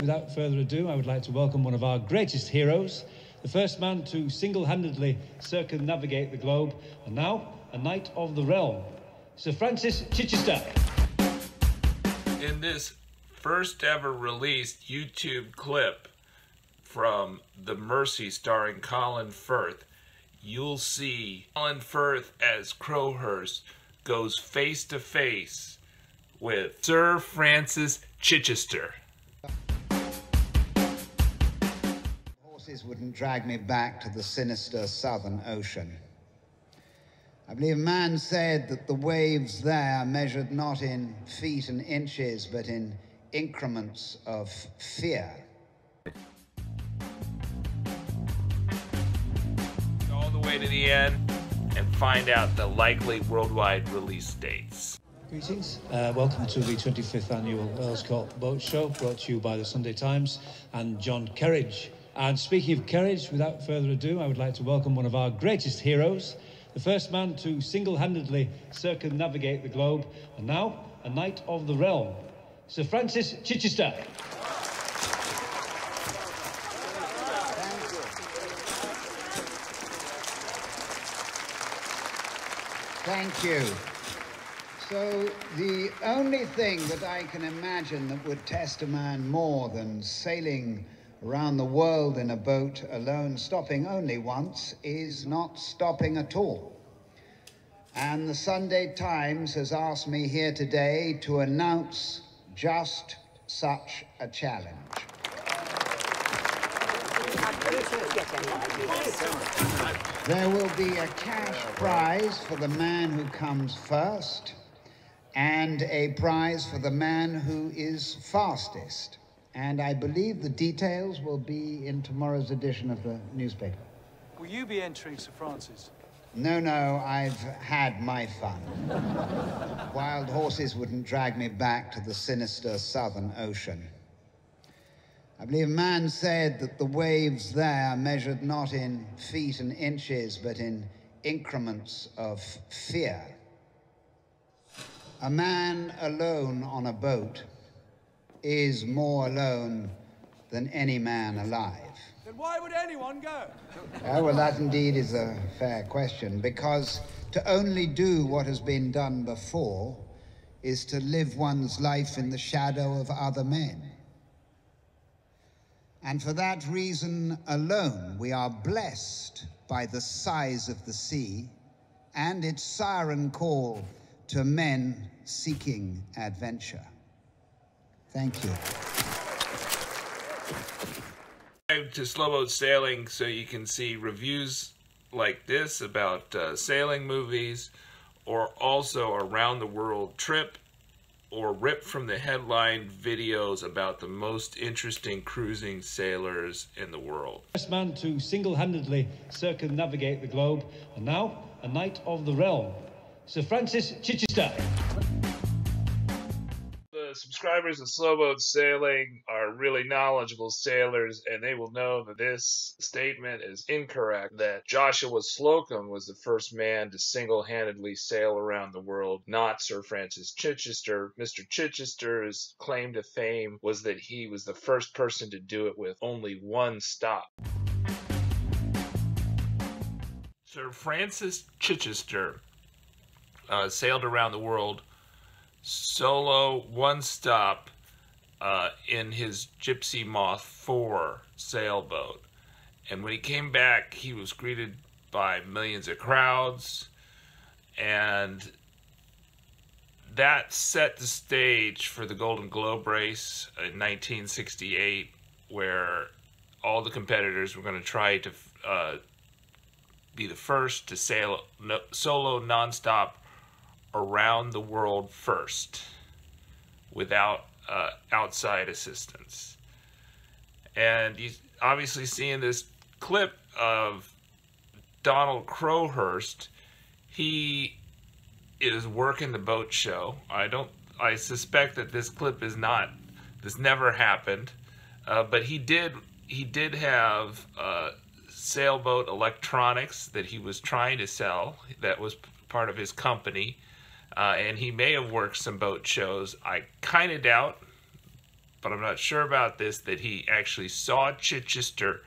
without further ado, I would like to welcome one of our greatest heroes, the first man to single-handedly circumnavigate the globe, and now a Knight of the Realm, Sir Francis Chichester. In this first ever released YouTube clip from The Mercy starring Colin Firth, you'll see Colin Firth as Crowhurst goes face to face with Sir Francis Chichester. Horses wouldn't drag me back to the sinister Southern Ocean. I believe a man said that the waves there measured not in feet and inches, but in increments of fear. All the way to the end and find out the likely worldwide release dates. Greetings. Welcome to the 25th annual Earl's Court Boat Show, brought to you by the Sunday Times and John Kerridge. And speaking of Kerridge, without further ado, I would like to welcome one of our greatest heroes, the first man to single-handedly circumnavigate the globe, and now a Knight of the Realm, Sir Francis Chichester. Thank you. So the only thing that I can imagine that would test a man more than sailing around the world in a boat alone, stopping only once, is not stopping at all. And the Sunday Times has asked me here today to announce just such a challenge. There will be a cash prize for the man who comes first, and a prize for the man who is fastest. And I believe the details will be in tomorrow's edition of the newspaper. Will you be entering, Sir Francis? No, I've had my fun. Wild horses wouldn't drag me back to the sinister Southern Ocean. I believe a man said that the waves there measured not in feet and inches, but in increments of fear. A man alone on a boat is more alone than any man alive. Then why would anyone go? Well, that indeed is a fair question, because to only do what has been done before is to live one's life in the shadow of other men. And for that reason alone, we are blessed by the size of the sea and its siren call to men seeking adventure. Thank you. To Slow Boat Sailing so you can see reviews like this about sailing movies, or also around the world trip, or ripped from the headline videos about the most interesting cruising sailors in the world. First man to single-handedly circumnavigate the globe, and now a Knight of the Realm, Sir Francis Chichester. The subscribers of Slow Boat Sailing are really knowledgeable sailors, and they will know that this statement is incorrect, that Joshua Slocum was the first man to single-handedly sail around the world, not Sir Francis Chichester. Mr. Chichester's claim to fame was that he was the first person to do it with only one stop. Sir Francis Chichester sailed around the world solo, one stop, in his Gypsy Moth 4 sailboat. And when he came back, he was greeted by millions of crowds, and that set the stage for the Golden Globe race in 1968, where all the competitors were going to try to be the first to sail solo nonstop around the world first, without outside assistance. And you obviously see in this clip of Donald Crowhurst, he is working the boat show. I suspect that this clip is not, this never happened, but he did have sailboat electronics that he was trying to sell. That was part of his company. And he may have worked some boat shows. I kind of doubt, but I'm not sure about this, that he actually saw Chichester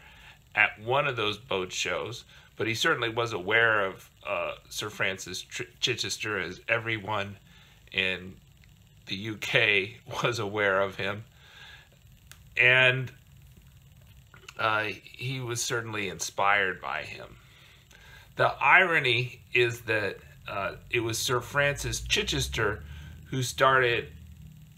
at one of those boat shows, but he certainly was aware of Sir Francis Chichester, as everyone in the UK was aware of him. And he was certainly inspired by him. The irony is that it was Sir Francis Chichester who started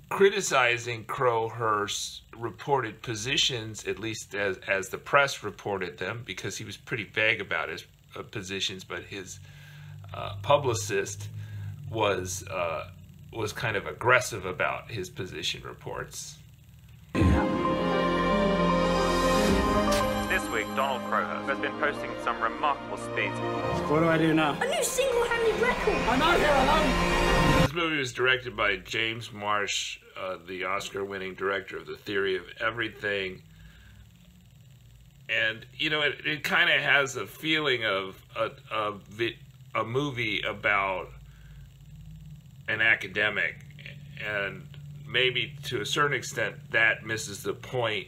criticizing Crowhurst's reported positions, at least as the press reported them, because he was pretty vague about his positions, but his publicist was kind of aggressive about his position reports. This week, Donald Crowhurst has been posting some remarkable speeds. What do I do now? A new single-handed record! I'm out here alone! This movie was directed by James Marsh, the Oscar-winning director of The Theory of Everything. And, you know, it kind of has a feeling of a movie about an academic. And maybe to a certain extent that misses the point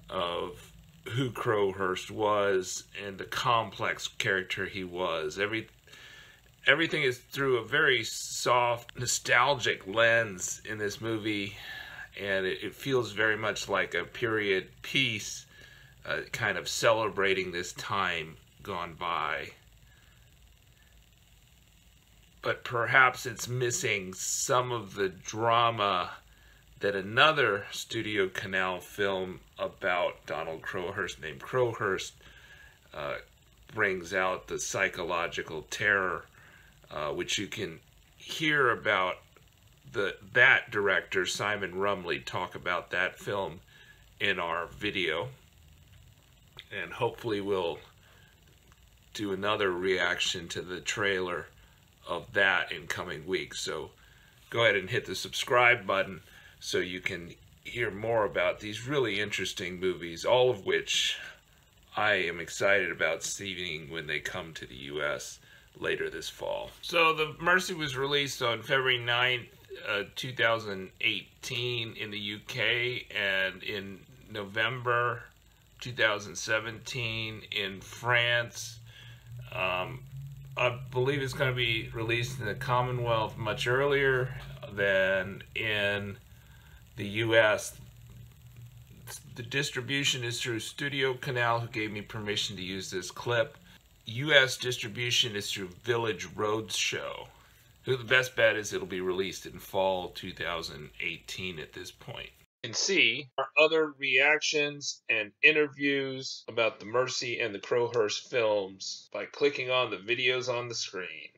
of who Crowhurst was and the complex character he was. Everything is through a very soft, nostalgic lens in this movie, and it feels very much like a period piece, kind of celebrating this time gone by. But perhaps it's missing some of the drama that another StudioCanal film about Donald Crowhurst named Crowhurst brings out, the psychological terror, which you can hear about that director, Simon Rumley, talk about that film in our video. And hopefully we'll do another reaction to the trailer of that in coming weeks. So go ahead and hit the subscribe button so you can hear more about these really interesting movies, all of which I am excited about seeing when they come to the US later this fall. So The Mercy was released on February 9th, 2018 in the UK, and in November 2017 in France. I believe it's going to be released in the Commonwealth much earlier than in the US. The distribution is through StudioCanal, who gave me permission to use this clip. US distribution is through Village Roadshow. The best bet is it'll be released in fall 2018 at this point. You can see our other reactions and interviews about The Mercy and the Crowhurst films by clicking on the videos on the screen.